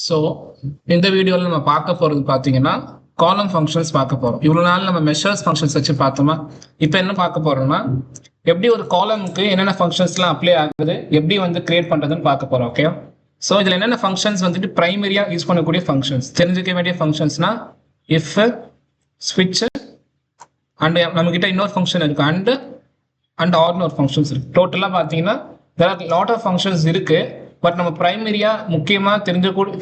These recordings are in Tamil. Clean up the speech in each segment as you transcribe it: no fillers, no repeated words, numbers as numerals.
ஸோ இந்த வீடியோவில் நம்ம பார்க்க போகிறது பார்த்தீங்கன்னா காலம் ஃபங்க்ஷன்ஸ் பார்க்க போகிறோம். இவ்வளோ நாள் நம்ம மெஷர்ஸ் ஃபங்க்ஷன்ஸ் வச்சு பார்த்தோமா, இப்போ என்ன பார்க்க போகிறோம்னா எப்படி ஒரு காலமுக்கு என்னென்ன ஃபங்க்ஷன்ஸ்லாம் அப்ளை ஆகுது, எப்படி வந்து கிரியேட் பண்ணுறதுன்னு பார்க்க போகிறோம். ஓகே, ஸோ இதில் என்னென்ன ஃபங்க்ஷன்ஸ் வந்துட்டு ப்ரைமரியாக யூஸ் பண்ணக்கூடிய ஃபங்க்ஷன்ஸ் தெரிஞ்சுக்க வேண்டிய ஃபங்க்ஷன்ஸ்னா இஃப், ஸ்விட்ச் அண்ட் நம்மக்கிட்ட இன்னொரு ஃபங்க்ஷன் இருக்குது அண்ட் ஆர்னு ஒரு ஃபங்க்ஷன்ஸ் இருக்குது. டோட்டலாக பார்த்தீங்கன்னா there are lot of functions இருக்கு. பட் நம்ம பிரைமரியா முக்கியமா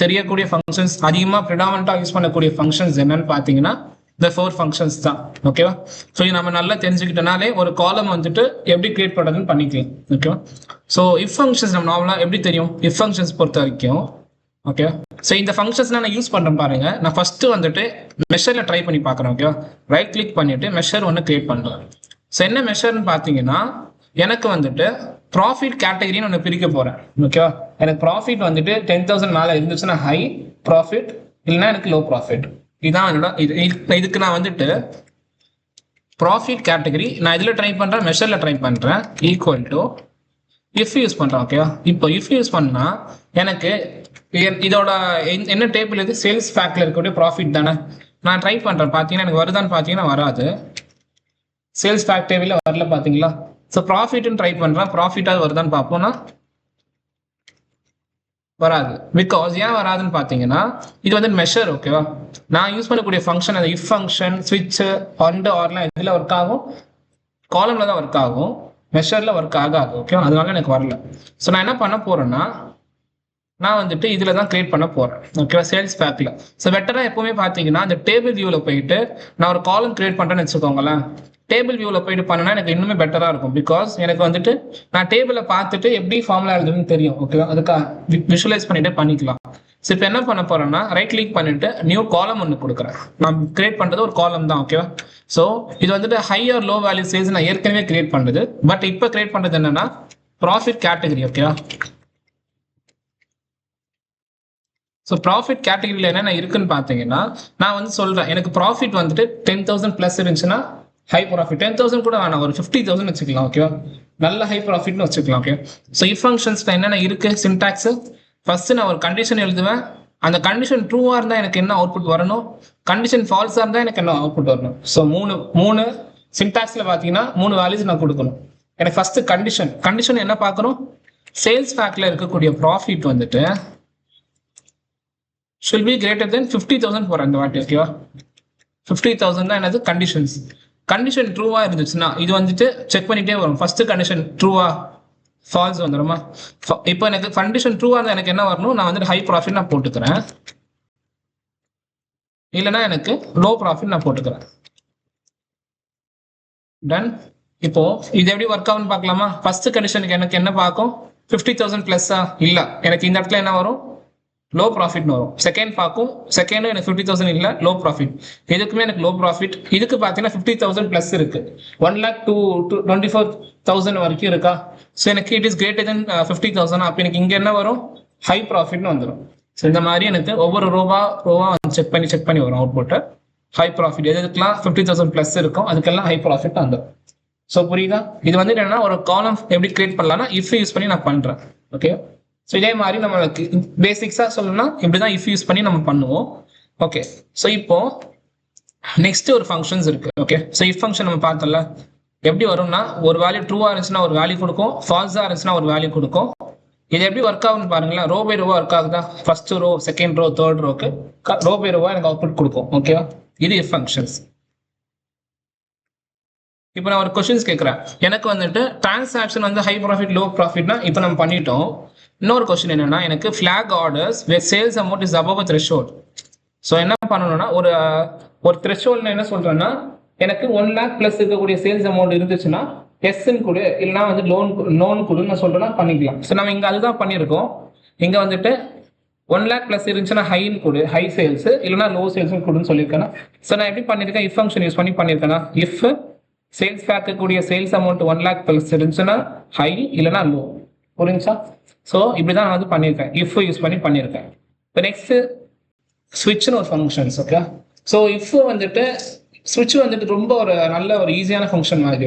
தெரியக்கூடிய ஃபங்க்ஷன்ஸ், அதிகமா ப்ரிடாமினண்டா யூஸ் பண்ணக்கூடிய ஃபங்க்ஷன்ஸ் என்னன்னு பாத்தீங்கன்னா இந்த 4 ஃபங்க்ஷன்ஸ் தான். ஓகேவா? ஸோ இது நம்ம நல்லா தெரிஞ்சுக்கிட்டனாலே ஒரு காலம் வந்துட்டு எப்படி கிரியேட் பண்றதுன்னு பண்ணிக்கலாம். ஓகேவா? ஸோ இஃப் ஃபங்க்ஷன்ஸ் நம்ம நார்மலா எப்படி தெரியும், இஃப் ஃபங்க்ஷன்ஸ் பொறுத்த வரைக்கும். ஓகே, ஸோ இந்த ஃபங்க்ஷன்ஸ் நான் யூஸ் பண்றேன் பாருங்க. நான் ஃபர்ஸ்ட் வந்துட்டு மெஷர்ல ட்ரை பண்ணி பார்க்குறேன். ஓகேவா? ரைட் கிளிக் பண்ணிட்டு மெஷர் ஒன்று கிரியேட் பண்றேன். ஸோ என்ன மெஷர்னு பார்த்தீங்கன்னா எனக்கு வந்துட்டு ப்ராஃபிட் கேட்டகரின்னு ஒன்று பிரிக்க போறேன். ஓகேவா? எனக்கு ப்ராஃபிட் வந்துட்டு 10,000 மேலே இருந்துச்சுன்னா ஹை ப்ராஃபிட், இல்லைன்னா எனக்கு லோ ப்ராஃபிட். இதான் என்னோட இதுக்கு நான் வந்துட்டு ப்ராஃபிட் கேட்டகரி நான் இதில் ட்ரை பண்ணுறேன், மெஷரில் ட்ரை பண்ணுறேன், ஈக்குவல் டு இஃப் யூஸ் பண்ணுறேன். ஓகேவா? இப்போ இஃப் யூஸ் பண்ணா எனக்கு இதோட என்ன டேபிள் இது, சேல்ஸ் ஃபேக்ட்ல இருக்கக்கூடிய ப்ராஃபிட் தானே. நான் ட்ரை பண்ணுறேன், பார்த்தீங்கன்னா எனக்கு வருதான்னு பார்த்தீங்கன்னா வராது. சேல்ஸ் ஃபேக்ட் டேபிளில் வரல, பார்த்தீங்களா? ஸோ ப்ராஃபிட்னு ட்ரை பண்ணுறேன், ப்ராஃபிட்டாக வருதான்னு பார்ப்போம்னா வராது. பிகாஸ் ஏன் வராதுன்னு பார்த்தீங்கன்னா இது வந்து மெஷர். ஓகேவா? நான் யூஸ் பண்ணக்கூடிய ஃபங்க்ஷன் அந்த இஃப் ஃபங்க்ஷன், ஸ்விட்ச், அண்ட் ஆர்லாம் இதில் ஒர்க் ஆகும், காலம்ல தான் ஒர்க் ஆகும், மெஷரில் ஒர்க் ஆகாது. ஓகேவா? அதனால எனக்கு வரல. ஸோ நான் என்ன பண்ண போறேன்னா நான் வந்துட்டு இதில் தான் கிரியேட் பண்ண போறேன். ஓகேவா? சேல்ஸ் ஃபேக்ட்ல. ஸோ பெட்டராக எப்பவுமே பார்த்தீங்கன்னா இந்த டேபிள் வியூவில் போயிட்டு நான் ஒரு காலம் கிரியேட் பண்ணுறேன்னு வச்சுக்கோங்களேன். டேபிள் வியூவில் போயிட்டு பண்ணனா எனக்கு இன்னுமே பெட்டராக இருக்கும். பிகாஸ் எனக்கு வந்துட்டு நான் டேபிளை பார்த்துட்டு எப்படி ஃபார்முலா எழுதுன்னு தெரியும். ஓகேவா? அதுக்கு விஷுவலைஸ் பண்ணிட்டு பண்ணிக்கலாம். ஸோ இப்போ என்ன பண்ண போறேன்னா ரைட் கிளிக் பண்ணிட்டு நியூ காலம் ஒன்று கொடுக்குறேன். நான் கிரியேட் பண்ணுறது ஒரு காலம் தான். ஓகேவா? ஸோ இது வந்துட்டு high R low value sales நான் ஏற்கனவே கிரியேட் பண்ணுறது. பட் இப்போ கிரியேட் பண்ணுறது என்னன்னா ப்ராஃபிட் கேட்டகரி. ஓகேவா? ஸோ ப்ராஃபிட் கேட்டகரியில் என்னென்ன இருக்குன்னு பார்த்தீங்கன்னா நான் வந்து சொல்கிறேன், எனக்கு ப்ராஃபிட் வந்துட்டு 10,000 ப்ளஸ் இருந்துச்சுன்னா ஹை ப்ராஃபிட். 10,000 கூட வேணாம், ஒரு 50,000 வச்சுக்கலாம். ஓகேவா? நல்ல ஹை ப்ராஃபிட்னு வச்சுக்கலாம். ஓகே, ஸோ இஃப் ஃபங்க்ஷன்ஸ்ல என்னென்ன இருக்கு சின்டாக்ஸ், ஃபர்ஸ்ட் நான் ஒரு கண்டிஷன் எழுதுவேன். அந்த கண்டிஷன் ட்ரூவா இருந்தால் எனக்கு என்ன அவுட்புட் வரணும், கண்டிஷன் ஃபால்ஸா இருந்தால் எனக்கு என்ன அவுட்புட் வரணும். ஸோ மூணு சின்டாக்ஸ்ல பார்த்தீங்கன்னா 3 வேல்யூஸ் நான் கொடுக்கணும். எனக்கு ஃபர்ஸ்ட் கண்டிஷன் என்ன பார்க்கணும், சேல்ஸ் ஃபேக்ட்ல இருக்கக்கூடிய ப்ராஃபிட் வந்துட்டு should be greater than 50,000 போறேன் இந்த வாட்டி. ஓகேவா? 50,000 தான் என்னது கண்டிஷன்ஸ். கண்டிஷன் ட்ரூவா இருந்துச்சுன்னா இது வந்துட்டு செக் பண்ணிட்டே வரும். ஃபர்ஸ்ட் கண்டிஷன் ட்ரூவா ஃபால்ஸ் வந்துடுமா. இப்போ எனக்கு கண்டிஷன் ட்ரூவா இருந்தால் எனக்கு என்ன வரணும், நான் வந்துட்டு ஹை ப்ராஃபிட் நான் போட்டுக்கிறேன், இல்லைன்னா எனக்கு லோ ப்ராஃபிட் நான் போட்டுக்கிறேன். டன். இப்போ இது எப்படி ஒர்க் ஆகும்னு பார்க்கலாமா. ஃபர்ஸ்ட் கண்டிஷனுக்கு எனக்கு என்ன பார்க்கும், 50,000 பிளஸ்ஸா, இல்ல எனக்கு இந்த இடத்துல என்ன வரும், லோ ப்ராஃபிட் வரும். செகண்ட் பார்க்கும், செகண்டும் எனக்கு 50,000 இல்லை, லோ ப்ராஃபிட். இதுக்குமே எனக்கு லோ ப்ராஃபிட். இதுக்கு பார்த்தீங்கன்னா 50,000 பிளஸ் இருக்கு, 1,24,000 வரைக்கும் இருக்கா. ஸோ எனக்கு இட் இஸ் கிரேட்டர் தென் 50,000. அப்போ எனக்கு இங்கே என்ன வரும், ஹை ப்ராஃபிட்னு வந்துடும். ஸோ இந்த மாதிரி எனக்கு ஒவ்வொரு ரோவா செக் பண்ணி வரும் அவுட்புட்டை. ஹை ப்ராஃபிட் எதுக்கெல்லாம் 50,000 பிளஸ் இருக்கும் அதுக்கெல்லாம் ஹை ப்ராஃபிட் வந்துடும். ஸோ புரியுதா? இது வந்து என்னன்னா ஒரு காலம் எப்படி கிரியேட் பண்ணலாம்னா இஃப் யூஸ் பண்ணி நான் பண்றேன். ஓகே, ஸோ இதே மாதிரி நம்மளுக்கு பேசிக்ஸாக சொல்லணும்னா இப்படிதான் இஃப் யூஸ் பண்ணி நம்ம பண்ணுவோம். ஓகே, ஸோ இப்போ நெக்ஸ்ட் ஒரு ஃபங்க்ஷன்ஸ் இருக்கு. ஓகே, ஸோ இஃப் ஃபங்க்ஷன் நம்ம பார்த்தோம்ல எப்படி வரும்னா ஒரு வேல்யூ ட்ரூவா இருந்துச்சுன்னா ஒரு வேல்யூ கொடுக்கும், ஃபால்ஸா இருந்துச்சுன்னா ஒரு வேல்யூ கொடுக்கும். இது எப்படி ஒர்க் ஆகும்னு பாருங்களேன். ரோ பை ரோவா ஒர்க் ஆகுதா, first row, second row, third ரோக்கு ரோ பை ரோவா எனக்கு அவுட்புட் கொடுக்கும். ஓகேவா? இது இஃப் ஃபங்க்ஷன்ஸ். இப்போ நான் ஒரு கொஸ்டின்ஸ் கேட்குறேன், எனக்கு வந்துட்டு டிரான்சாக்ஷன் வந்து ஹை ப்ராஃபிட் லோ ப்ராஃபிட்னா இப்போ நம்ம பண்ணிட்டோம். இன்னொரு கொஸ்டின் என்னன்னா எனக்கு flag orders where sales amount is above a threshold. So என்ன பண்ணணும்னா ஒரு த்ரெஷோல்ட்னு என்ன சொல்றேன்னா எனக்கு 1 lakh பிளஸ் இருக்கக்கூடிய சேல்ஸ் அமௌண்ட் இருந்துச்சுன்னா எஸ்ன்னு கொடு, இல்லைனா வந்து லோன் கொடுன்னு நான் சொல்றேன்னா பண்ணிக்கலாம். ஸோ நம்ம இங்கே அதுதான் பண்ணியிருக்கோம். இங்கே வந்துட்டு 1 lakh பிளஸ் இருந்துச்சுன்னா ஹைன்னு கொடு, ஹை சேல்ஸ், இல்லைனா லோ சேல்ஸ் கொடுன்னு சொல்லியிருக்கேன்னா. ஸோ நான் எப்படி பண்ணியிருக்கேன், இஃப் ஃபங்க்ஷன் யூஸ் பண்ணி பண்ணியிருக்கேன்னா இஃப் சேல்ஸ் ஃபேக்டக்கூடிய சேல்ஸ் அமௌண்ட் 1 lakh பிளஸ் இருந்துச்சுன்னா ஹை, இல்லைனா லோ. புரிஞ்சா? ஸோ இப்படிதான் நான் வந்து பண்ணியிருக்கேன், இஃப் யூஸ் பண்ணி பண்ணியிருக்கேன். இப்போ நெக்ஸ்ட் ஸ்விட்ச்னு ஒரு ஃபங்க்ஷன்ஸ். ஓகே, ஸோ இஃப் வந்துட்டு ஸ்விட்ச் வந்துட்டு ரொம்ப ஒரு நல்ல ஒரு ஈஸியான ஃபங்க்ஷன் மாதிரி.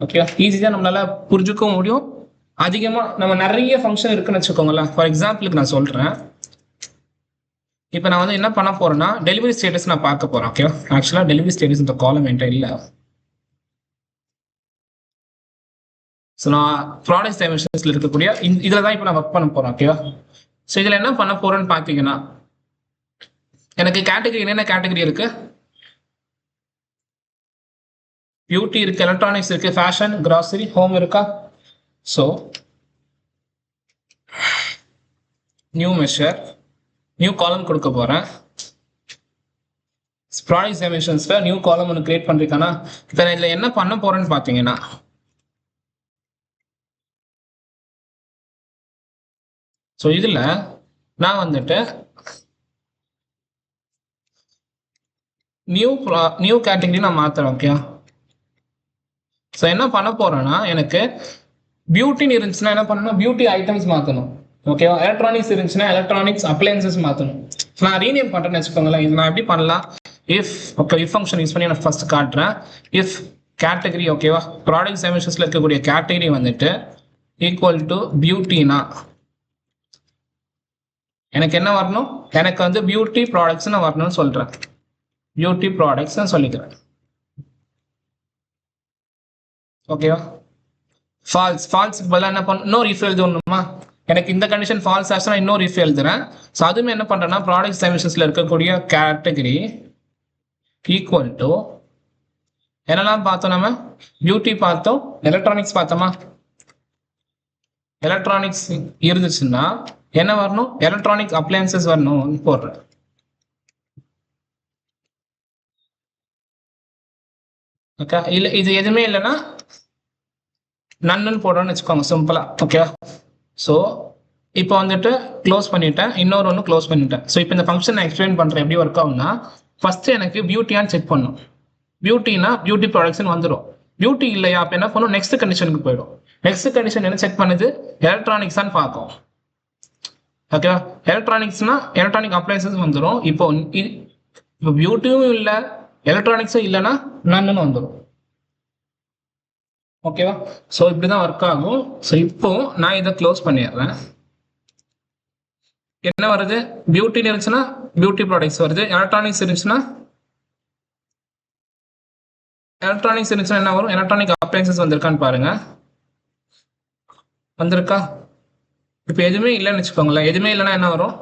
ஓகே, ஈஸியாக நம்மளால புரிஞ்சுக்கவும் முடியும். அதிகமாக நம்ம நிறைய ஃபங்க்ஷன் இருக்குன்னு வச்சுக்கோங்களேன். ஃபார் எக்ஸாம்பிளுக்கு நான் சொல்றேன், இப்போ நான் வந்து என்ன பண்ண போறேன்னா டெலிவரி ஸ்டேட்டஸ் நான் பார்க்க போறேன். ஓகேவா? ஆக்சுவலாக டெலிவரி ஸ்டேட்டஸ் இந்த காலம் என்கிட்ட இல்லை. ஸோ நான் ப்ராடக்ட் டைமென்ஷன்ஸ்ல இருக்கக்கூடிய இதில் தான் இப்போ நான் ஒர்க் பண்ண போறேன். ஓகேவா? ஸோ இதில் என்ன பண்ண போறேன்னு பார்த்தீங்கன்னா எனக்கு கேட்டகரி என்னென்ன கேட்டகரி இருக்கு? பியூட்டி இருக்கு, எலக்ட்ரானிக்ஸ் இருக்கு, ஃபேஷன், கிராசரி, ஹோம் இருக்கா? ஸோ நியூ மெஷர், நியூ காலம் கொடுக்க போறேன். ப்ராடக்ட் டைமென்ஷன்ஸ்ல நியூ காலம் ஒன்று கிரியேட் பண்ணிருக்கானா? இப்போ நான் இதில் என்ன பண்ண போறேன்னு பார்த்தீங்கன்னா ஸோ இதில் நான் வந்துட்டு நியூ கேட்டகரி நான் மாத்துறேன். ஓகே? ஸோ என்ன பண்ண போறேன்னா எனக்கு பியூட்டின்னு இருந்துச்சுன்னா என்ன பண்ணணும்? பியூட்டி ஐட்டம்ஸ் மாற்றணும். ஓகேவா? எலக்ட்ரானிக்ஸ் இருந்துச்சுன்னா எலக்ட்ரானிக்ஸ் அப்ளையன்சஸ் மாற்றணும். நான் ரீநேம் பண்ணுறேன்னு வச்சுக்கோங்களேன். இது நான் எப்படி பண்ணலாம்? If okay, if function use பண்ணி நான் ஃபர்ஸ்ட் காட்டுறேன். இஃப் கேட்டகரி, ஓகேவா, ப்ராடக்ட் டைமென்ஷன்ஸ்ல இருக்கக்கூடிய கேட்டகரி வந்துட்டு ஈக்குவல் டு பியூட்டினா எனக்கு என்ன வரணும்? எனக்கு வந்து பியூட்டி ப்ராடக்ட்ஸ் வரணும்னு சொல்றேன். பியூட்டி ப்ராடக்ட்ஸ் சொல்லிக்கிறேன். ஓகேவா? ஃபால்ஸ்க்கு பதிலாக என்ன பண்ண இன்னொரு இஃப் எழுதணுமா? எனக்கு இந்த கண்டிஷன் ஃபால்ஸ் ஆச்சுன்னா இன்னொரு இஃப் எழுதுறேன். ஸோ அதுவுமே என்ன பண்றேன்னா ப்ராடக்ட் டைமென்ஷன்ஸ்ல இருக்கக்கூடிய கேட்டகரி ஈக்குவல் டு என்னெல்லாம் பார்த்தோம்? நம்ம பியூட்டி பார்த்தோம், எலக்ட்ரானிக்ஸ் பார்த்தோமா? எலக்ட்ரானிக்ஸ் இருந்துச்சுன்னா என்ன வரணும்? எலக்ட்ரானிக் அப்ளையன்சஸ் வரணும் போடுறேன். ஓகே, இல்லை இது எதுவுமே இல்லைன்னா நன்னு போடுறோன்னு வச்சுக்கோங்க சிம்பிளா. ஓகேவா? ஸோ இப்போ வந்துட்டு க்ளோஸ் பண்ணிட்டேன், இன்னொரு ஒன்று க்ளோஸ் பண்ணிட்டேன். ஸோ இப்போ இந்த ஃபங்க்ஷன் நான் எக்ஸ்பிளைன் பண்ணுறேன் எப்படி ஒர்க் ஆகும்னா, ஃபர்ஸ்ட் எனக்கு பியூட்டியான்னு செக் பண்ணும். பியூட்டினா பியூட்டி ப்ராடக்ட்ஸ்னு வந்துடும். பியூட்டி இல்லையா அப்போ என்ன பண்ணும்? நெக்ஸ்ட் கண்டிஷனுக்கு போயிடும். நெக்ஸ்ட் கண்டிஷன் என்ன செக் பண்ணுது? எலக்ட்ரானிக்ஸ் தான் பார்க்கும். ஓகேவா? எலக்ட்ரானிக்ஸ்னா எலக்ட்ரானிக் அப்ளைன்சஸ் வந்துடும். இப்போ பியூட்டியும் இல்லை எலக்ட்ரானிக்ஸும் இல்லைன்னா நன்னு வந்துடும். ஓகேவா? ஸோ இப்படிதான் ஒர்க் ஆகும். ஸோ இப்போ நான் இதை க்ளோஸ் பண்ணிடுறேன். என்ன வருது? பியூட்டின்னு இருந்துச்சுன்னா பியூட்டி ப்ராடக்ட்ஸ் வருது. எலக்ட்ரானிக்ஸ் இருந்துச்சுன்னா என்ன வரும்? எலக்ட்ரானிக் அப்ளைன்சஸ் வந்திருக்கான்னு பாருங்க. வந்திருக்கா? இப்போ எதுவுமே இல்லைன்னு வச்சுக்கோங்களேன். எதுவுமே இல்லைன்னா என்ன வரும்?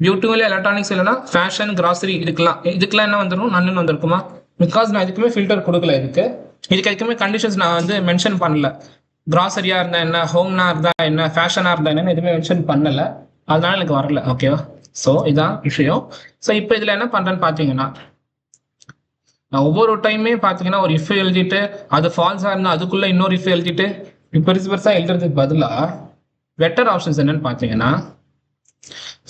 பியூட்டியும் இல்லை எலக்ட்ரானிக்ஸ் இல்லைன்னா ஃபேஷன், கிராசரி இதுக்கெல்லாம் என்ன வந்துடும்? நன்னு வந்திருக்குமா? பிகாஸ் நான் எதுக்குமே ஃபில்டர் கொடுக்கல. இதுக்கு எதுக்குமே கண்டிஷன்ஸ் நான் வந்து மென்ஷன் பண்ணல. கிராசரியா இருந்தா என்ன, ஹோம்னா இருந்தா என்ன, ஃபேஷனா இருந்தா என்ன எதுவுமே மென்ஷன் பண்ணல. அதனால எனக்கு வரல. ஓகேவா? ஸோ இதான் விஷயம். ஸோ இப்போ இதுல என்ன பண்றேன்னு பாத்தீங்கன்னா நான் ஒவ்வொரு டைமே பாத்தீங்கன்னா ஒரு இஃப் எழுதிட்டு அது ஃபால்ஸா இருந்தா அதுக்குள்ள இன்னொரு இஃப் எழுதிட்டு பெருசா எழுதுறதுக்கு பதிலா பெட்டர் ஆப்ஷன்ஸ் என்னன்னு பாத்தீங்கன்னா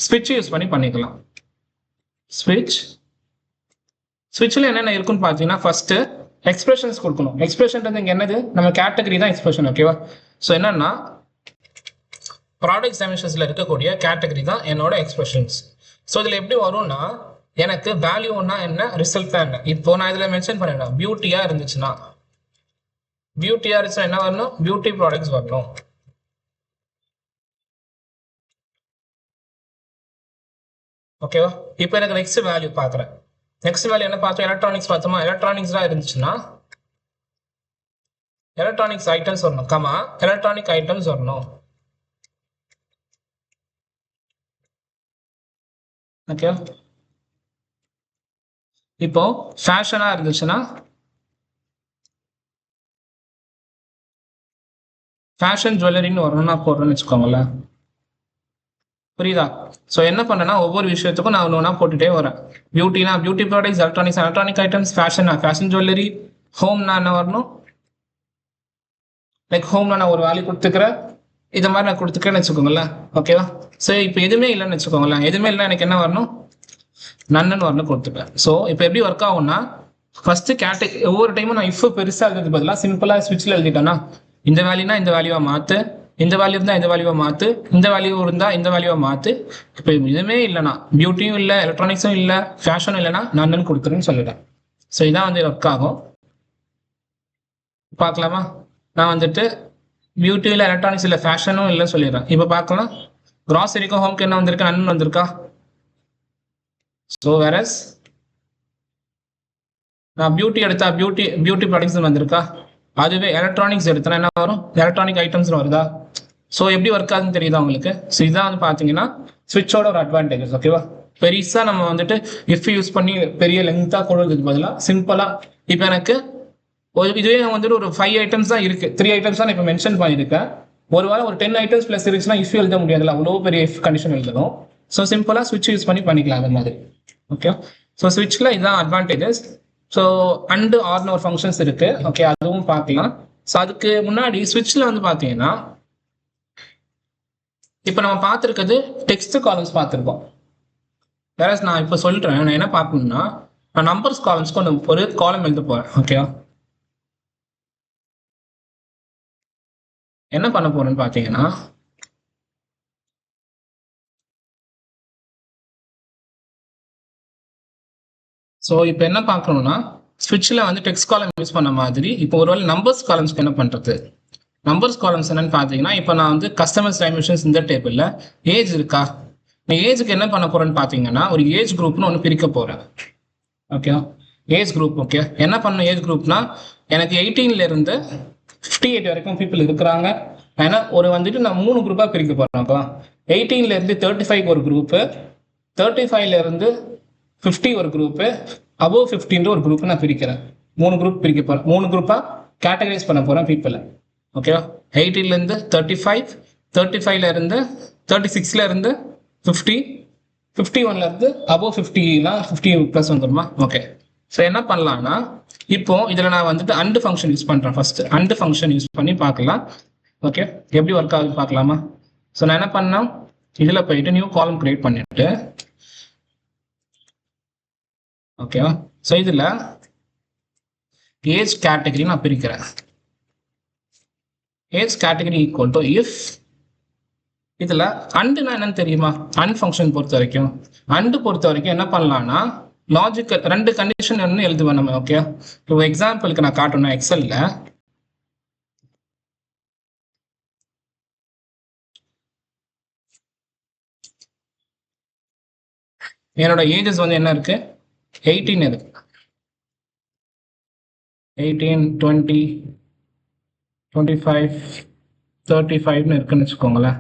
ஸ்விட்ச் யூஸ் பண்ணிக்கலாம். ஸ்விட்ச்ல என்னென்ன இருக்குன்னு பாத்தீங்கன்னா ஃபர்ஸ்ட் எக்ஸ்பிரஷன்ஸ் கொடுக்கணும். எக்ஸ்பிரஷன் இங்க என்னது? நம்ம கேட்டகரி தான் எக்ஸ்பிரஷன். ஓகேவா? ஸோ என்னன்னா ப்ராடக்ட் டைமென்ஷன்ஸ்ல இருக்கக்கூடிய கேட்டகரி தான் என்னோட எக்ஸ்பிரஷன்ஸ். ஸோ இதுல எப்படி வரும்னா எனக்கு வேல்யூனா என்ன, ரிசல்ட் தான் என்ன. இப்போ நான் இதுல மென்ஷன் பண்ணிடலாம். பியூட்டியா இருந்துச்சுன்னா என்ன வரணும்? பியூட்டி ப்ராடக்ட்ஸ் வரணும். ஓகேவா? இப்போ எனக்கு நெக்ஸ்ட் வேல்யூ பாக்குறேன். நெக்ஸ்ட் வேல்யூ என்ன பார்த்தோம்? எலக்ட்ரானிக்ஸ் பார்த்தோமா? எலக்ட்ரானிக்ஸ் தான் இருந்துச்சுன்னா எலக்ட்ரானிக்ஸ் ஐட்டம்ஸ் வரணும், கமா எலக்ட்ரானிக் ஐட்டம்ஸ் வரணும். ஓகே, இப்போ ஃபேஷனா இருந்துச்சுன்னா ஃபேஷன் ஜுவல்லரின்னு வரணும்னா போடுறேன்னு வச்சுக்கோங்களேன். புரியுதா? ஸோ என்ன பண்ணேன்னா ஒவ்வொரு விஷயத்துக்கும் நான் ஒன்று ஒன்றா போட்டுட்டே வரேன். பியூட்டினா beauty products, electronics electronic items, ஃபேஷனா ஃபேஷன் ஜுவல்லரி, ஹோம்னா என்ன வரணும்? லைக் ஹோம்னா நான் ஒரு வேல்யூ கொடுத்துக்கிறேன், இது மாதிரி நான் கொடுத்துக்கிறேன்னு வச்சுக்கோங்களேன். ஓகேவா? ஸோ இப்போ எதுவுமே இல்லைன்னு வச்சுக்கோங்களேன். எதுவுமே இல்லைன்னா எனக்கு என்ன வரணும்? நன்னு வரணும் கொடுத்துப்பேன். ஸோ இப்போ எப்படி ஒர்க் ஆகும்னா ஃபர்ஸ்ட் கேட்டகரி ஒவ்வொரு டைமும் நான் இஃப் பெருசாக எழுதுறது பதிலாக சிம்பிளாக ஸ்விட்சில் எழுதிட்டேன்னா இந்த வேல்யூனா இந்த வேல்யூவா மாற்று, இந்த வேல்யூ இருந்தால் இந்த வேல்யூவா மாற்று, இந்த வேல்யூ இருந்தால் இந்த வேல்யூவா மாற்று. இப்போ எதுவுமே இல்லைனா பியூட்டியும் இல்லை எலக்ட்ரானிக்ஸும் இல்லை ஃபேஷனும் இல்லைன்னா நன்னு கொடுத்துருன்னு சொல்லிட்டேன். ஸோ இதான் வந்து ஒர்க் ஆகும். பார்க்கலாமா? நான் வந்துட்டு பியூட்டி இல்லை எலக்ட்ரானிக்ஸ் இல்லை ஃபேஷனும் இல்லைன்னு சொல்லிடுறேன். இப்போ பார்க்கலாம். கிராசரிக்கும் ஹோம்க்கு என்ன வந்திருக்கு? நன்னு வந்திருக்கா? ஸோ வேறஸ் நான் பியூட்டி எடுத்தா பியூட்டி ப்ராடக்ட்ஸ் வந்திருக்கா, அதுவே எலக்ட்ரானிக்ஸ் எடுத்தனா என்ன வரும், எலக்ட்ரானிக் ஐட்டம்ஸ் வருதா. ஸோ எப்படி ஒர்க் ஆகுதுன்னு தெரியுதா உங்களுக்கு. ஸோ இதான் வந்து பார்த்தீங்கன்னா ஸ்விட்சோட ஒரு அட்வான்டேஜஸ். ஓகேவா, பெருசாக நம்ம வந்துட்டு இஃப் யூஸ் பண்ணி பெரிய லெங்க்த்தாக கொடுறதுக்கு பதிலாக சிம்பிளாக இப்போ எனக்கு ஒரு இதுவே வந்துட்டு ஒரு 5 ஐட்டம்ஸ் தான் இருக்குது, 3 ஐட்டம்ஸ் தான் இப்போ மென்ஷன் பண்ணியிருக்கேன். ஒரு வேளை ஒரு 10 ஐட்டம்ஸ் ப்ளஸ் இருந்துச்சுன்னா இஃப் எழுத முடியாதுல்ல, அவ்வளோ பெரிய இஃப் கண்டிஷன் எழுதணும். ஸோ சிம்பிளாக ஸ்விட்ச் யூஸ் பண்ணி பண்ணிக்கலாம் அந்த மாதிரி. ஓகே, ஸோ ஸ்விட்சில் இதுதான் அட்வான்டேஜஸ். ஸோ அண்டு ஆர்னு ஒரு ஃபங்க்ஷன்ஸ் இருக்கு. ஓகே, அதுவும் பார்க்கலாம். ஸோ அதுக்கு முன்னாடி ஸ்விட்சில் வந்து பார்த்தீங்கன்னா இப்போ நம்ம பார்த்துருக்கிறது டெக்ஸ்ட் காலம்ஸ் பார்த்துருக்கோம். வேற நான் இப்போ சொல்றேன், நான் என்ன பார்க்கணும்னா நான் நம்பர்ஸ் காலம்ஸ்க்கு ஒரு காலம் எழுத போறேன். ஓகேவா, என்ன பண்ண போறேன்னு பார்த்தீங்கன்னா ஸோ இப்போ என்ன பார்க்கணும்னா ஸ்விட்சில் வந்து டெக்ஸ்ட் காலம் யூஸ் பண்ண மாதிரி இப்போ ஒருவேளை நம்பர்ஸ் காலம்ஸ்க்கு என்ன பண்ணுறது. நம்பர்ஸ் காலம்ஸ் என்னன்னு பார்த்தீங்கன்னா இப்போ நான் வந்து கஸ்டமர்ஸ் டைமென்ஷன்ஸ் இந்த டேபிளில் ஏஜ் இருக்கா, நான் ஏஜுக்கு என்ன பண்ண போறேன்னு பார்த்தீங்கன்னா ஒரு ஏஜ் குரூப்னு ஒன்று பிரிக்க போறேன். Okay, age group. ஓகே, என்ன பண்ண ஏஜ் குரூப்னா எனக்கு 18 இருந்து 58 வரைக்கும் பீப்புள் இருக்கிறாங்க. ஏன்னா ஒரு வந்துட்டு நான் 3 குரூப்பாக பிரிக்க போறேன். அப்போ 18 இருந்து 35 ஒரு குரூப்பு, 35 இருந்து 50 ஒரு குரூப்பு, அபோவ் 50 ஒரு குரூப் நான் பிரிக்கிறேன். 3 குரூப் பிரிக்க போறேன், 3 குரூப்பாக கேட்டகரைஸ் பண்ண போறேன் பீப்புளை. ஓகேவா, 18 இருந்து 35, 35 இருந்து 36 இருந்து 50, 51 இருந்து அபோவ் 50னா 50 ப்ளஸ் வந்துடுமா. ஓகே, ஸோ என்ன பண்ணலாம்னா இப்போ இதில் நான் வந்துட்டு அண்டு ஃபங்க்ஷன் யூஸ் பண்ணுறேன். ஃபர்ஸ்ட் அண்டு ஃபங்க்ஷன் யூஸ் பண்ணி பார்க்கலாம். ஓகே, எப்படி ஒர்க் ஆகுது பார்க்கலாமா. ஸோ நான் என்ன பண்ணேன், இதில் போயிட்டு நியூ காலம் கிரியேட் பண்ணிட்டு ஓகேவா. ஸோ இதில் ஏஜ் கேட்டகரி நான் பிரிக்கிறேன். Age category equal to if இதில் அண்டுனா என்னன்னு தெரியுமா. அண்ட் ஃபங்க்ஷன் பொறுத்த வரைக்கும் என்ன பண்ணலாம்னா லாஜிக்கல் 2 கண்டிஷன் எழுதுவேன் நம்ம. ஓகே, இப்போ எக்ஸாம்பிளுக்கு நான் காட்டணும். எக்ஸல்ல என்னோட ஏஜஸ் வந்து என்ன இருக்கு, 18 இருக்கு. 18, 20, 25, 35 இருக்குன்னு வச்சுக்கோங்களேன்.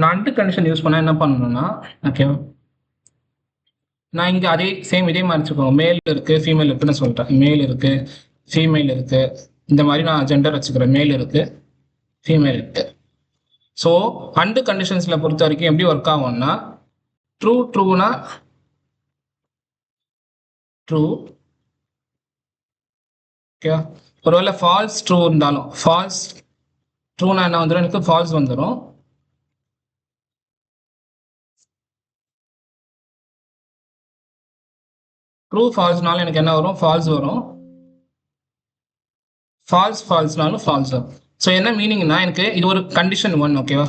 நான் அண்டு கண்டிஷன் யூஸ் பண்ணால் என்ன பண்ணணும்னா ஓகேவா, நான் இங்கே அதே சேம் இதே மாதிரி வச்சுக்கோங்க. மேல் இருக்குது ஃபீமேல் இருக்குன்னு சொல்லிட்டேன். மேல் இருக்குது ஃபீமேல் இருக்குது, இந்த மாதிரி நான் ஜெண்டர் வச்சுக்கிறேன். மேல் இருக்குது ஃபீமேல் இருக்குது. ஸோ அண்டு கண்டிஷன்ஸில் பொறுத்த வரைக்கும் எப்படி ஒர்க் ஆகும்னா ட்ரூனா ட்ரூ. ஓகே, ஒருவேளை ஃபால்ஸ் ட்ரூ இருந்தாலும் ஃபால்ஸ் ட்ரூனா என்ன வந்துடும், எனக்கு ஃபால்ஸ் வந்துடும். ட்ரூ ஃபால்ஸ்னாலும் எனக்கு என்ன வரும், ஃபால்ஸ் வரும். ஃபால்ஸ்னாலும் ஃபால்ஸ் வரும். ஸோ என்ன மீனிங்னா எனக்கு இது ஒரு கண்டிஷன் 1. ஓகேவா,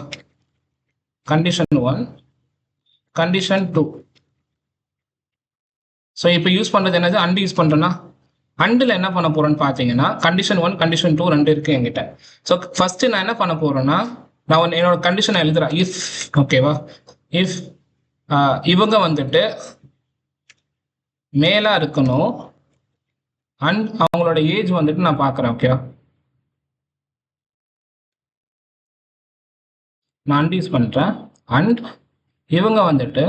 கண்டிஷன் 1, கண்டிஷன் 2. ஸோ இப்போ யூஸ் பண்ணுறது என்னது, அண்டு யூஸ் பண்ணுறேன்னா அண்டில் என்ன பண்ண போகிறேன்னு பார்த்தீங்கன்னா கண்டிஷன் 1, கண்டிஷன் 2 2 இருக்குது என்கிட்ட. ஸோ ஃபஸ்ட்டு நான் என்ன பண்ண போகிறேன்னா நான் என்னோட கண்டிஷனை எழுதுறேன். இஃப் ஓகேவா, இஃப் இவங்க வந்துட்டு மேலா இருக்கணும் அண்ட் அவங்களோட ஏஜ் வந்துட்டு நான் பார்க்குறேன். ஓகேவா, நான் அண்ட் யூஸ் பண்ணுறேன். அண்ட் இவங்க வந்துட்டு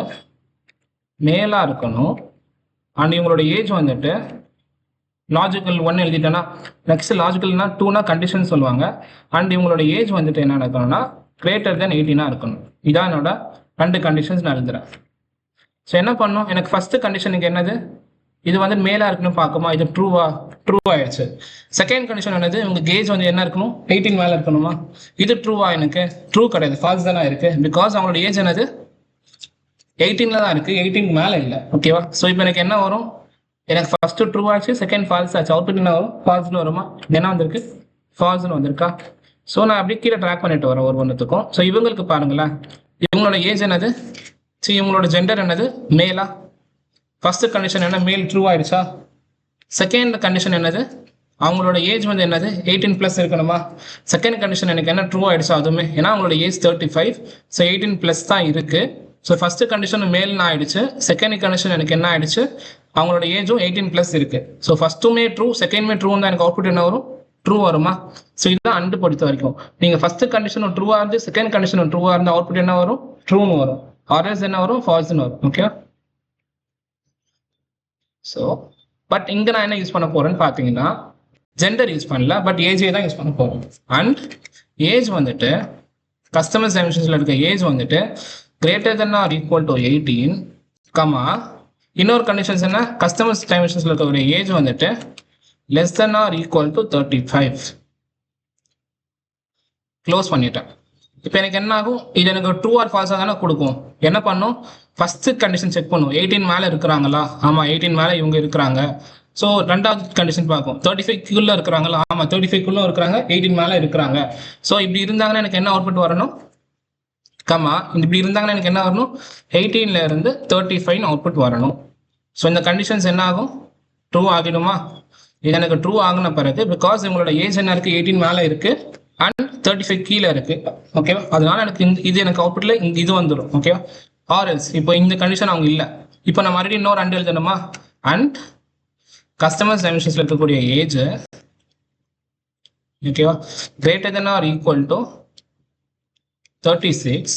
மேலா இருக்கணும் அண்ட் இவங்களோட ஏஜ் வந்துட்டு லாஜிக்கல் 1 எழுதிட்டேன்னா நெக்ஸ்ட் லாஜிக்கல்னா 2னா கண்டிஷன் சொல்லுவாங்க. அண்ட் இவங்களோட ஏஜ் வந்துட்டு என்ன இருக்கணும்னா கிரேட்டர் தென் 18 இருக்கணும். இதான் என்னோட 2 கண்டிஷன்ஸ் நான் எழுதுறேன். ஸோ என்ன பண்ணும், எனக்கு ஃபர்ஸ்ட் கண்டிஷனுக்கு என்னது, இது வந்து மேலா இருக்குன்னு பார்க்குமா, இது ட்ரூ ஆயிடுச்சு. செகண்ட் கண்டிஷன் என்னது, உங்க ஏஜ் வந்து என்ன இருக்கணும், 18 மேல இருக்கணுமா, இது ட்ரூவா, எனக்கு ட்ரூ கிடையாது, ஃபால்ஸ் தானே இருக்கு. பிகாஸ் அவங்களோட ஏஜ் என்னது 18ல தான் இருக்கு, 18 மேல இல்லை. ஓகேவா, ஸோ இப்போ எனக்கு என்ன வரும், எனக்கு ஃபர்ஸ்ட் ட்ரூ ஆச்சு, செகண்ட் ஃபால்ஸ் ஆச்சு. அவுட்புட் என்ன வரும், ஃபால்ஸ்னு வருமா, என்ன வந்திருக்கு, ஃபால்ஸ்னு வந்திருக்கா. ஸோ நான் அப்படியே கீழே ட்ராக் பண்ணிட்டு வரேன் ஒரு ஒன்றுத்துக்கும். ஸோ இவங்களுக்கு பாருங்களேன், இவங்களோட ஏஜ் என்னது, இவங்களோட ஜெண்டர் என்னது, மேலா. ஃபர்ஸ்ட் கண்டிஷன் என்ன, மேல் ட்ரூ ஆயிடுச்சா. செகண்ட் கண்டிஷன் என்னது, அவங்களோட ஏஜ் வந்து என்னது 18 பிளஸ் இருக்கணுமா. செகண்ட் கண்டிஷன் எனக்கு என்ன ட்ரூ ஆயிடுச்சா அதுவுமே, ஏன்னா அவங்களோட ஏஜ் 35, ஸோ 18 பிளஸ் தான் இருக்கு. ஸோ ஃபர்ஸ்ட் கண்டிஷன் மேல்னு ஆயிடுச்சு, செகண்ட் கண்டிஷன் எனக்கு என்ன ஆயிடுச்சு, அவங்களோட ஏஜும் 18+ இருக்கு. ஸோ ஃபர்ஸ்ட்டுமே ட்ரூ, செகண்ட்மே ட்ரூ தான், எனக்கு அவுட்புட் என்ன வரும், ட்ரூ வருமா? ஸோ இதுதான் அண்டு பொறுத்த வரைக்கும். நீங்க ஃபர்ஸ்ட் கண்டிஷனும் ட்ரூவா இருந்து செகண்ட் கண்டிஷனும் ட்ரூவா இருந்தால் அவுட்புட் என்ன வரும், ட்ரூன்னு வரும். ஆர்எஸ் என்ன வரும், ஃபால்ஸ்னு வரும். ஓகே. ஸோ பட் இங்க நான் என்ன யூஸ் பண்ண போறேன்னு பாத்தீங்கன்னா ஜெண்டர் யூஸ் பண்ணல, பட் ஏஜே தான் யூஸ் பண்ண போறோம். அண்ட் ஏஜ் வந்துட்டு கஸ்டமர்ஸ் டைமென்ஷன்ஸ்ல இருக்க ஏஜ் வந்துட்டு greater than or equal to 18, comma இன்னொரு கண்டிஷன்ஸ் என்ன, கஸ்டமர்ஸ் டைமென்ஷன்ஸ்ல இருக்க ஏஜ் வந்துட்டு less than or equal to 35. Close பண்ணிட்டேன். இப்போ எனக்கு என்ன ஆகும், இது எனக்கு ட்ரூ ஆர் ஃபால்ஸாக தானே கொடுக்கும். என்ன பண்ணும், ஃபர்ஸ்ட் கண்டிஷன் செக் பண்ணும், 18 மேலே இருக்கிறாங்களா, ஆமாம் 18 மேலே இவங்க இருக்கிறாங்க. ஸோ ரெண்டாவது கண்டிஷன் பார்க்கும், 35 இருக்கிறாங்களா, ஆமாம் 35 இருக்கிறாங்க, 18 மேலே இருக்கிறாங்க. ஸோ இப்படி இருந்தாங்கன்னா எனக்கு என்ன அவுட்புட் வரணும், கமா இப்படி இருந்தாங்கன்னா எனக்கு என்ன வரணும், 18ல இருந்து 35 அவுட்புட் வரணும். ஸோ இந்த கண்டிஷன்ஸ் என்ன ஆகும், ட்ரூ ஆகிடுமா? இது எனக்கு ட்ரூ ஆகின பிறகு பிகாஸ் இவங்களோட ஏஜ் என்ன இருக்கு, 18 மேலே இருக்கு அண்ட் 35 கீழே இருக்கு. ஓகேவா? அதனால எனக்கு இது எனக்கு அவுட்புட்ல இது வந்துடும். ஓகேவா? ஆர்எல்ஸ் இப்போ இந்த கண்டிஷன் அவங்க இல்லை, இப்போ நான் மறுபடியும் இன்னொரு அண்ட் எழுதணுமா, அண்ட் கஸ்டமர்ஸ் டைமென்ஷன்ஸ்ல இருக்கக்கூடிய ஏஜ் ஓகேவா greater than or equal to 36,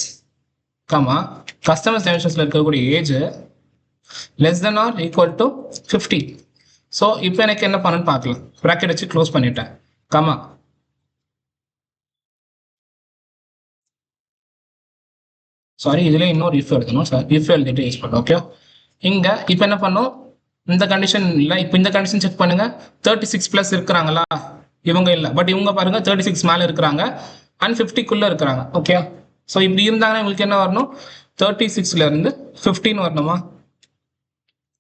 comma customers டைமென்ஷன்ஸ்ல இருக்கக்கூடிய age less than or equal to 50. So இப்போ எனக்கு என்ன பண்ணணும்னு பார்க்கலாம், ப்ராக்கெட் வச்சு க்ளோஸ் பண்ணிட்டேன், கமா சாரி இதுல இன்னொரு இஃப் எழுதணும் சார், இஃப் எழுதிட்டு யூஸ் பண்ணும். ஓகே, இங்க இப்போ என்ன பண்ணும், இந்த கண்டிஷன் இல்லை, இப்போ இந்த கண்டிஷன் செக் பண்ணுங்க, 36+ இருக்கிறாங்களா, இவங்க இல்லை, பட் இவங்க பாருங்க 36 மேலே இருக்கிறாங்க அண்ட் 50 இருக்கிறாங்க. ஓகே, ஸோ இப்படி இருந்தாங்கன்னா இவங்களுக்கு என்ன வரணும், 36ல இருந்து 15 வரணுமா?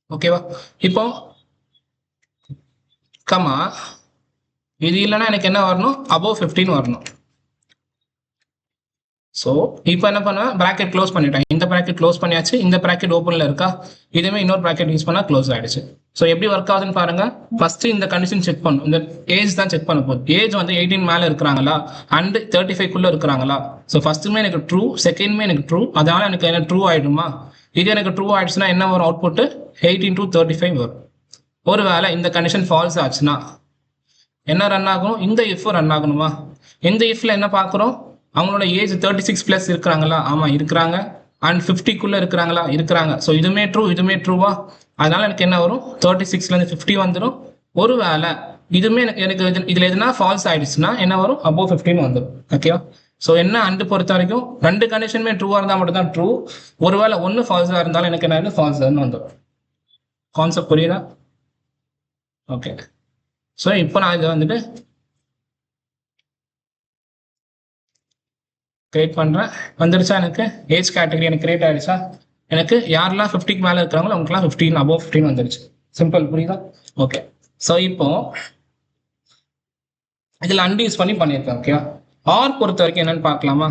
ஓகேவா? இப்போ கமா இது இல்லைன்னா எனக்கு என்ன வரணும், above 15 வரணும். ஸோ இப்போ என்ன பண்ணுவேன், ப்ராக்கெட் க்ளோஸ் பண்ணிட்டேன், இந்த ப்ராக்கெட் க்ளோஸ் பண்ணியாச்சு, இந்த ப்ராக்கெட் ஓப்பனில் இருக்கா, இதுவுமே இன்னொரு ப்ராக்கெட் யூஸ் பண்ணால் க்ளோஸ் ஆகிடுச்சு. ஸோ எப்படி ஒர்க் ஆகுதுன்னு பாருங்க, ஃபர்ஸ்ட் இந்த கண்டிஷன் செக் பண்ணும், இந்த ஏஜ் தான் செக் பண்ண போகுது, ஏஜ் வந்து 18 மேலே இருக்கிறாங்களா அண்ட் 35 இருக்கிறாங்களா. ஸோ ஃபர்ஸ்ட்டுமே எனக்கு ட்ரூ, செகண்ட்மே எனக்கு ட்ரூ, அதனால எனக்கு என்ன ட்ரூ ஆகிடுமா, இது எனக்கு ட்ரூ ஆயிடுச்சுன்னா என்ன வரும், அவுட்புட் 18 to 35 வரும். ஒருவேளை இந்த கண்டிஷன் ஃபால்ஸ் ஆச்சுன்னா என்ன ரன் ஆகும், இந்த இஃப் ரன் ஆகணுமா? இந்த இஃப்ல என்ன பார்க்குறோம், அவங்களோட ஏஜ் 36+ இருக்கிறாங்களா, ஆமாம் இருக்கிறாங்க, அண்ட் 50 இருக்கிறாங்களா, இருக்கிறாங்க. ஸோ இதுவுமே ட்ரூ, இதுவுமே ட்ரூவா, அதனால எனக்கு என்ன வரும், 36லேருந்து 50 வந்துடும். ஒருவேளை இதுவுமே எனக்கு இதில் எதுனா ஃபால்ஸ் ஆயிடுச்சுன்னா என்ன வரும், above 15 வந்துடும். ஓகேவா? ஸோ என்ன அண்டு பொறுத்த வரைக்கும் ரெண்டு கண்டிஷனுமே ட்ரூவாக இருந்தால் மட்டும் தான் ட்ரூ, ஒருவேளை ஒன்று ஃபால்ஸாக இருந்தாலும் எனக்கு என்ன ஃபால்ஸ்ன்னு வந்துடும். கான்செப்ட் புரியுதா? ஓகே, ஸோ இப்போ நான் இதை வந்துட்டு கிரியேட் பண்ணுறேன், வந்துருச்சா, எனக்கு ஏஜ் கேட்டகரி எனக்கு கிரியேட் ஆகிடுச்சா, எனக்கு யாரெல்லாம் 50க்கு மேலே இருக்கிறாங்களோ அவங்களுக்குலாம் 15 above 15 வந்துருச்சு. சிம்பிள், புரியுதா? ஓகே, ஸோ இப்போ இதில் அண்ட் யூஸ் பண்ணி பண்ணியிருக்கேன். ஓகேவா? ஆர் பொறுத்த வரைக்கும் என்னன்னு பார்க்கலாமா?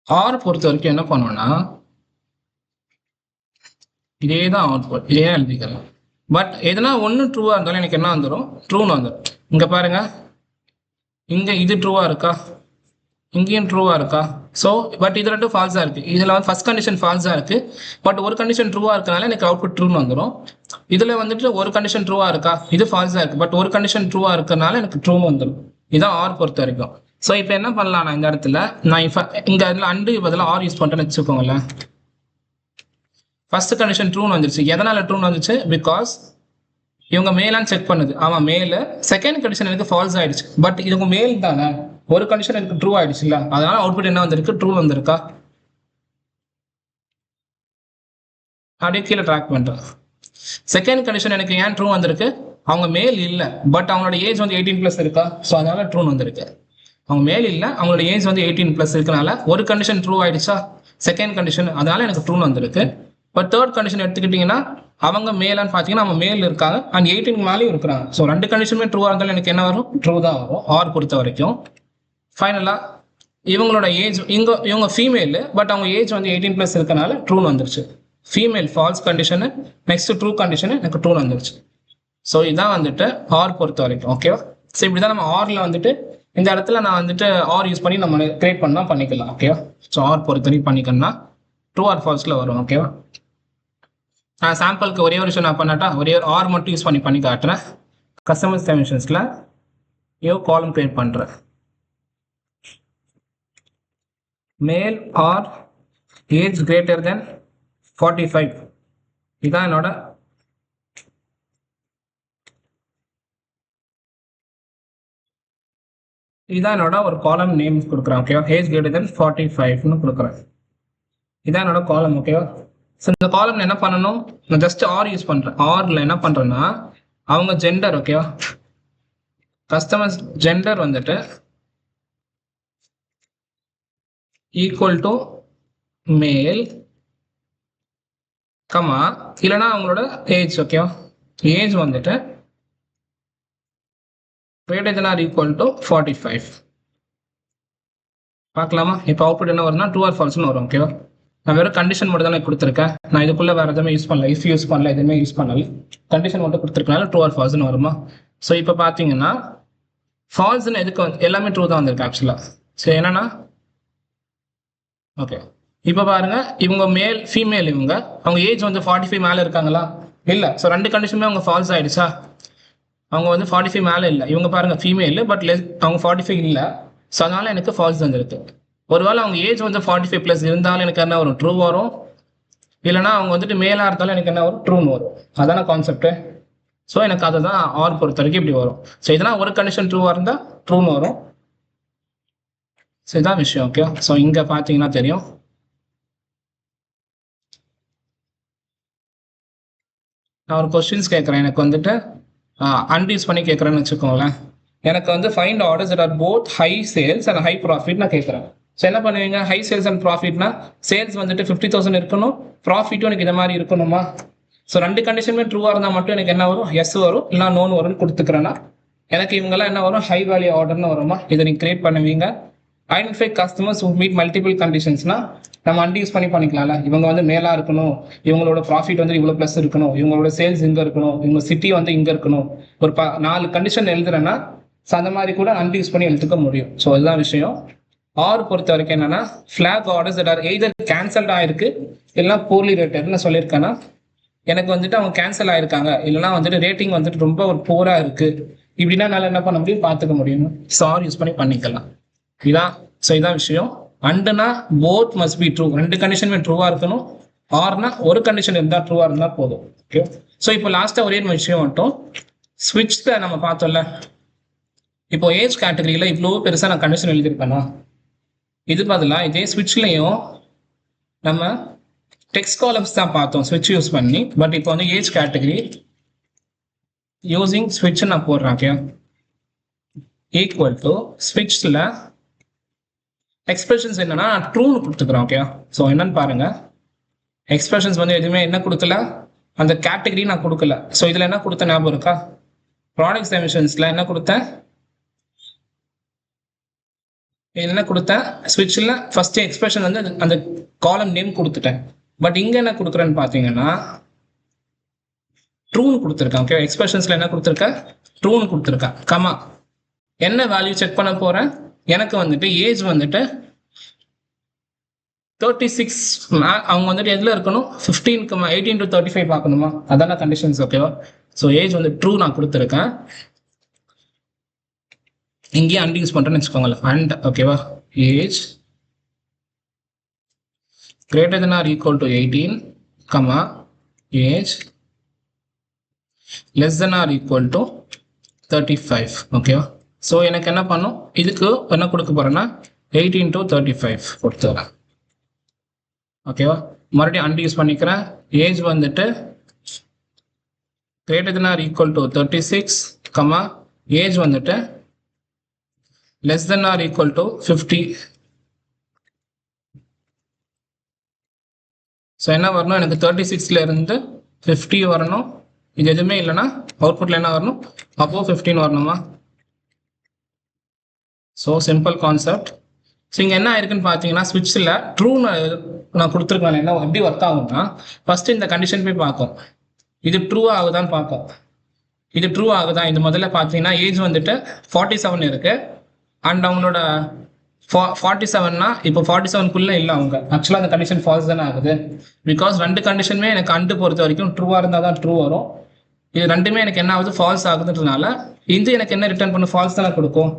ஆர் பொறுத்த வரைக்கும் என்ன பண்ணுவோம்னா இதே தான் அவுட்புட், இதே எழுதிக்கலாம். பட் எதுனா ஒன்று ட்ரூவாக இருந்தாலும் எனக்கு என்ன வந்துடும், ட்ரூன்னு வந்துடும். இங்கே பாருங்க, இங்கே இது ட்ரூவாக இருக்கா, இங்கேயும் ட்ரூவாக இருக்கா. ஸோ பட் இது ரெண்டும் ஃபால்ஸாக இருக்குது, இதில் வந்து ஃபர்ஸ்ட் கண்டிஷன் ஃபால்ஸாக இருக்குது, பட் ஒரு கண்டிஷன் ட்ரூவாக இருக்கனால எனக்கு அவுட்புட் ட்ரூன்னு வந்துடும். இதில் வந்துட்டு ஒரு கண்டிஷன் ட்ரூவாக இருக்கா, இது ஃபால்ஸாக இருக்குது, பட் ஒரு கண்டிஷன் ட்ரூவாக இருக்கிறனால எனக்கு ட்ரூன்னு வந்துடும். இதுதான் ஆர் பொறுத்த வரைக்கும். ஸோ இப்போ என்ன பண்ணலாம், நான் இந்த இடத்துல நான் இப்போ இங்கே இதில் அண்டு பதிலாக ஆர் யூஸ் பண்ணுறேன்னு வச்சுக்கோங்களேன். ஃபர்ஸ்ட் கண்டிஷன் ட்ரூன்னு வந்துருச்சு, எதனால ட்ரூன்னு வந்துச்சு, பிகாஸ் இவங்க மேலான்னு செக் பண்ணுது, ஆமாம் மேல. செகண்ட் கண்டிஷன் எனக்கு ஃபால்ஸ் ஆயிடுச்சு, பட் இவங்க மேல் தானே, ஒரு கண்டிஷன் எனக்கு ட்ரூ ஆயிடுச்சு இல்லை, அதனால அவுட்புட் என்ன வந்திருக்கு, ட்ரூ வந்திருக்கா. அப்படியே கீழே ட்ராக் பண்ணுறேன். செகண்ட் கண்டிஷன் எனக்கு ஏன் ட்ரூ வந்திருக்கு, அவங்க மேல் இல்லை, பட் அவங்களோட ஏஜ் வந்து 18+ இருக்கா, ஸோ அதனால ட்ரூன்னு வந்திருக்கு. அவங்க மேல் இல்லை, அவங்களோட ஏஜ் வந்து 18+ இருக்கனால ஒரு கண்டிஷன் ட்ரூ ஆயிடுச்சா, செகண்ட் கண்டிஷன், அதனால எனக்கு ட்ரூன்னு வந்திருக்கு. பட் தேர்ட் கண்டிஷன் எடுத்துக்கிட்டிங்கன்னா அவங்க மேலான்னு பார்த்தீங்கன்னா அவங்க மேல் இருக்காங்க அண்ட் 18 மேலேயும் இருக்கிறாங்க. ஸோ ரெண்டு கண்டிஷனுமே ட்ரூவாக இருந்தாலும் எனக்கு என்ன வரும், ட்ரூ தான் வரும் ஆர் பொறுத்த வரைக்கும். ஃபைனலாக இவங்களோட ஏஜ் இவங்க ஃபீமேல், பட் அவங்க ஏஜ் வந்து 18+ இருக்கனால ட்ரூன்னு வந்துருச்சு. Female false condition, next true condition எனக்கு ட்ரூன்னு வந்துருச்சு. ஸோ இதான் வந்துட்டு ஆர் பொறுத்த வரைக்கும். ஓகேவா? ஸோ இப்படி தான் நம்ம ஆரில் வந்துட்டு இந்த இடத்துல நான் வந்துட்டு ஆர் யூஸ் பண்ணி நம்ம கிரியேட் பண்ணால் பண்ணிக்கலாம். ஓகேவா? ஸோ ஆர் பொறுத்த வரைக்கும் பண்ணிக்கணும்னா ட்ரூ ஆர் ஃபால்ஸில் வரும். ஓகேவா? நான் சாம்பிளுக்கு ஒரே ஒரு விஷயம் நான் பண்ணாட்டா, ஒரே ஒரு ஆர் மட்டும் யூஸ் பண்ணி காட்டுறேன். கஸ்டமர்ஸ் டைமென்ஷன்ஸில் காலம் கிரியேட் பண்ணுறேன். மேல் ஆர் ஏஜ் கிரேட்டர் தென் 45. இதான் என்னோட ஒரு காலம் நேம் கொடுக்குறேன். ஓகேவா? ஏஜ் கிரேட்டர் தென் 45ன்னு கொடுக்குறேன். இதான் என்னோட காலம். ஓகேவா? ஸோ இந்த காலம் என்ன பண்ணணும், நான் ஜஸ்ட் ஆர் யூஸ் பண்ணுறேன். ஆரில் என்ன பண்ணுறேன்னா அவங்க ஜெண்டர், ஓகேவா, கஸ்டமர்ஸ் ஜெண்டர் வந்துட்டு ஈக்குவல் டு மேல் கமா இல்லைன்னா அவங்களோட ஏஜ். ஓகேவா? ஏஜ் வந்துட்டு greater than or equal to 45. பார்க்கலாமா? இப்போ அவுட்புட் என்ன வரும்னா ட்ரூ ஆர் ஃபால்ஸ்னு வரும். ஓகேவா? நான் வெறும் கண்டிஷன் மட்டும் தான் கொடுத்துருக்கேன். நான் இதுக்குள்ள வேற எதுவுமே யூஸ் பண்ணல, இஃப் யூஸ் பண்ணல, எதுவுமே யூஸ் பண்ணல, கண்டிஷன் மட்டும் கொடுத்துருக்கனால ட்ரூ ஆர் ஃபால்ஸ்னு வருமா? ஸோ இப்போ பார்த்தீங்கன்னா ஃபால்ஸ்னு எதுக்கு வந்து எல்லாமே ட்ரூ தான் வந்திருக்கு ஆக்சுவலாக. சரி, என்னன்னா ஓகே இப்போ பாருங்க, இவங்க மேல் ஃபீமேல், இவங்க அவங்க ஏஜ் வந்து 45 மேலே இருக்காங்களா? இல்லை. ஸோ ரெண்டு கண்டிஷனுமே அவங்க ஃபால்ஸ் ஆயிடுச்சா? அவங்க வந்து 45 மேலே இல்லை. இவங்க பாருங்க ஃபீமேல், பட் அவங்க 45 இல்லை. ஸோ அதனால எனக்கு ஃபால்ஸ் வந்துருக்கு. ஒருவேளை அவங்க ஏஜ் வந்து 45 ப்ளஸ் இருந்தாலும் எனக்கு என்ன வரும்? ட்ரூ வரும். இல்லைனா அவங்க வந்துட்டு மேலாக இருந்தாலும் எனக்கு என்ன வரும்? ட்ரூன்னு வரும். அதான கான்செப்ட். ஸோ எனக்கு அதை தான் ஆர் பொறுத்த வரைக்கும் இப்படி வரும். ஸோ இதெல்லாம் ஒரு கண்டிஷன் ட்ரூவாக இருந்தால் ட்ரூன்னு வரும். ஸோ இதான் விஷயம். ஓகே, ஸோ இங்கே பார்த்தீங்கன்னா தெரியும். நான் ஒரு கொஸ்டின்ஸ் கேட்குறேன். எனக்கு வந்துட்டு அன்டியூஸ் பண்ணி கேட்குறேன்னு வச்சுக்கோங்களேன். எனக்கு வந்து find orders that are both high sales and high profit நான் கேட்குறேன். ஸோ என்ன பண்ணுவீங்க? ஹை சேல்ஸ் அண்ட் ப்ராஃபிட்னா சேல்ஸ் வந்துட்டு 50,000 இருக்கணும், ப்ராஃபிட்டும் எனக்கு இதை மாதிரி இருக்கணுமா? ஸோ ரெண்டு கண்டிஷனுமே ட்ரூவாக இருந்தால் மட்டும் எனக்கு என்ன வரும்? எஸ் வரும், இல்லை நோன் வரும்னு கொடுத்துக்கிறேன்னா எனக்கு இவங்கெல்லாம் என்ன வரும்? ஹை வேல்யூ ஆர்டர்னு வருமா? இதை நீங்கள் கிரியேட் பண்ணுவீங்க. ஐடென்டிஃபை கஸ்டமர்ஸ் மீட் மல்டிபிள் கண்டிஷன்ஸ்னா நம்ம அன்டியூஸ் பண்ணி பண்ணிக்கலாம்ல. இவங்க வந்து மேலாக இருக்கணும், இவங்களோட ப்ராஃபிட் வந்து இவ்வளோ ப்ளஸ் இருக்கணும், இவங்களோட சேல்ஸ் இங்கே இருக்கணும், இவங்க சிட்டி வந்து இங்கே இருக்கணும், ஒரு 4 கண்டிஷன் எழுதுறேன்னா ஸோ அந்த மாதிரி கூட அன்டியூஸ் பண்ணி எழுத்துக்க முடியும். ஸோ இதுதான் விஷயம். ஆர் பொறுத்த வரைக்கும் என்னன்னா flag orders that R either cancelled ஆயிருக்கு இல்லைனா போர்லி ரேட்டட்னு சொல்லியிருக்கேன்னா எனக்கு வந்துட்டு அவங்க கேன்சல் ஆயிருக்காங்க, இல்லைனா வந்துட்டு ரேட்டிங் வந்துட்டு ரொம்ப ஒரு போரா இருக்கு, இப்படின்னா என்னால் என்ன பண்ண முடியும்? பார்த்துக்க முடியும். ஸோ ஆர் யூஸ் பண்ணி பண்ணிக்கலாம். இதான். ஸோ இதான் விஷயம். அண்டுனா போத் மஸ்ட் பி ட்ரூ, ரெண்டு கண்டிஷனுமே ட்ரூவா இருக்கணும். ஆர்னா ஒரு கண்டிஷன் இருந்தால் ட்ரூவா இருந்தால் போதும். ஓகே, ஸோ இப்போ லாஸ்ட்டாக ஒரே விஷயம் மட்டும், ஸ்விட்ச்ல நம்ம பார்த்தோம்ல, இப்போ ஏஜ் கேட்டகரியில இவ்வளோ பெருசாக நான் கண்டிஷன் எழுதியிருப்பேனா? இது பதிலாக இதே ஸ்விட்ச்லையும் நம்ம டெக்ஸ்ட் காலம்ஸ் தான் பார்த்தோம் ஸ்விட்ச் யூஸ் பண்ணி. பட் இப்போ வந்து ஏஜ் கேட்டகரி யூசிங் ஸ்விட்ச் நான் போடுறேன். ஓகே, ஈக்குவல் டு ஸ்விட்ச்ல எக்ஸ்பிரஷன்ஸ் என்னன்னா நான் ட்ரூன்னு கொடுத்துக்கிறேன். ஓகே, ஸோ என்னன்னு பாருங்க, எக்ஸ்பிரஷன்ஸ் வந்து எதுவுமே என்ன கொடுக்கல, அந்த கேட்டகரி நான் கொடுக்கல. ஸோ இதில் என்ன கொடுத்த ஞாபகம் இருக்கா? ப்ராடக்ட் டைமென்ஷன்ஸ்ல என்ன கொடுத்தேன்? என்ன கொடுத்தேன்? ஸ்விட்சில் ஃபர்ஸ்ட் எக்ஸ்பிரஷன் வந்து அந்த காலம் நேம் கொடுத்துட்டேன். பட் இங்கே என்ன கொடுக்குறேன்னு பார்த்தீங்கன்னா ட்ரூன்னு கொடுத்துருக்கேன். ஓகே, எக்ஸ்பிரஷன்ஸ்ல என்ன கொடுத்துருக்கேன்? ட்ரூன்னு கொடுத்துருக்கேன். கமா என்ன வேல்யூ செக் பண்ண போறேன்? எனக்கு வந்துட்டு ஏஜ் வந்துட்டு 36, அவங்க வந்துட்டு எதில் இருக்கணும்? 15, 18 to 35 பார்க்கணுமா? அதான கண்டிஷன்ஸ். ஓகேவா? ஸோ ஏஜ் வந்து ட்ரூ நான் கொடுத்துருக்கேன். இங்கேயே அண்ட் யூஸ் பண்ணுறேன்னு வச்சுக்கோங்களேன். அண்ட் ஓகேவா, age greater than or equal to 18, comma age less than or equal to 35. ஓகேவா? ஸோ எனக்கு என்ன பண்ணும்? இதுக்கு என்ன கொடுக்க போறேன்னா 18 to 35 கொடுத்துறேன். ஓகேவா? மறுபடியும் அண்ட் யூஸ் பண்ணிக்கிறேன். ஏஜ் வந்துட்டு greater than or equal to 36, comma age வந்துட்டு less than or equal to 50. So என்ன வரணும்? எனக்கு 36ல இருந்து 50 வரணும். இது எதுவுமே இல்லைன்னா அவுட்புட்ல என்ன வரணும்? above 15 வரணுமா? So simple concept. ஸோ இங்கே என்ன ஆயிருக்குன்னு பார்த்தீங்கன்னா ஸ்விட்சில் ட்ரூ நான் கொடுத்துருக்கேன். என்ன எப்படி ஒர்க் ஆகும்னா ஃபர்ஸ்ட் இந்த கண்டிஷன் போய் பார்க்கும், இது ட்ரூ ஆகுதான்னு பார்க்கும். இது ட்ரூ ஆகுதா? இது முதல்ல பார்த்தீங்கன்னா ஏஜ் வந்துட்டு 47 இருக்கு. அண்ட் அவங்களோட 47னா இப்போ 47க்குள்ள இல்லை அவங்க. ஆக்சுவலாக அந்த கண்டிஷன் ஃபால்ஸ் தானே ஆகுது. பிகாஸ் ரெண்டு கண்டிஷனுமே எனக்கு அண்டு பொறுத்த வரைக்கும் ட்ரூவாக இருந்தால் தான் ட்ரூ வரும். இது ரெண்டுமே எனக்கு என்ன ஆகுது? ஃபால்ஸ் ஆகுதுன்றதுனால இது எனக்கு என்ன ரிட்டர்ன் பண்ணும்? ஃபால்ஸ் தானே கொடுக்கும்.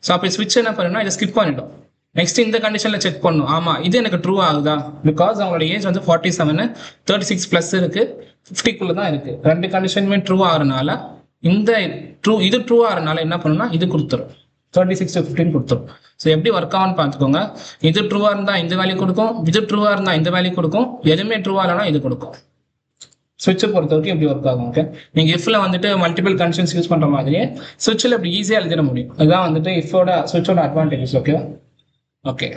ஸோ அப்போ ஸ்விட்ச் என்ன பண்ணணும்னா இதை ஸ்கிப் பண்ணிடும். நெக்ஸ்ட் இந்த கண்டிஷன்ல செக் பண்ணும். ஆமா இது எனக்கு ட்ரூ ஆகுதா? பிகாஸ் அவங்களோட ஏஜ் வந்து 47, 36 பிளஸ் இருக்கு, 50க்குள்ள தான் இருக்கு. ரெண்டு கண்டிஷனுமே ட்ரூ ஆகிறனால இது ட்ரூ ஆகிறனால என்ன பண்ணணும்னா இது கொடுத்துரும். 36 to 15 கொடுத்துரும். ஸோ எப்படி ஒர்க் ஆகும்னு பார்த்துக்கோங்க. இது ட்ரூவா இருந்தா இந்த வேல்யூ கொடுக்கும், இது ட்ரூவா இருந்தா இந்த வேல்யூ கொடுக்கும், எதுவுமே ட்ரூவா இல்லைனா இது கொடுக்கும். ஸ்விட்சை பொறுத்த வரைக்கும் எப்படி ஒர்க் ஆகும். ஓகே, நீங்க இஃப்ல வந்துட்டு மல்டிபிள் கண்டிஷன்ஸ் யூஸ் பண்ற மாதிரியே ஸ்விட்சில் இப்படி ஈஸியாக எழுதிட முடியும். அதுதான் வந்துட்டு இஃபோட ஸ்விட்சோட அட்வான்டேஜஸ். ஓகேவா? ஓகே.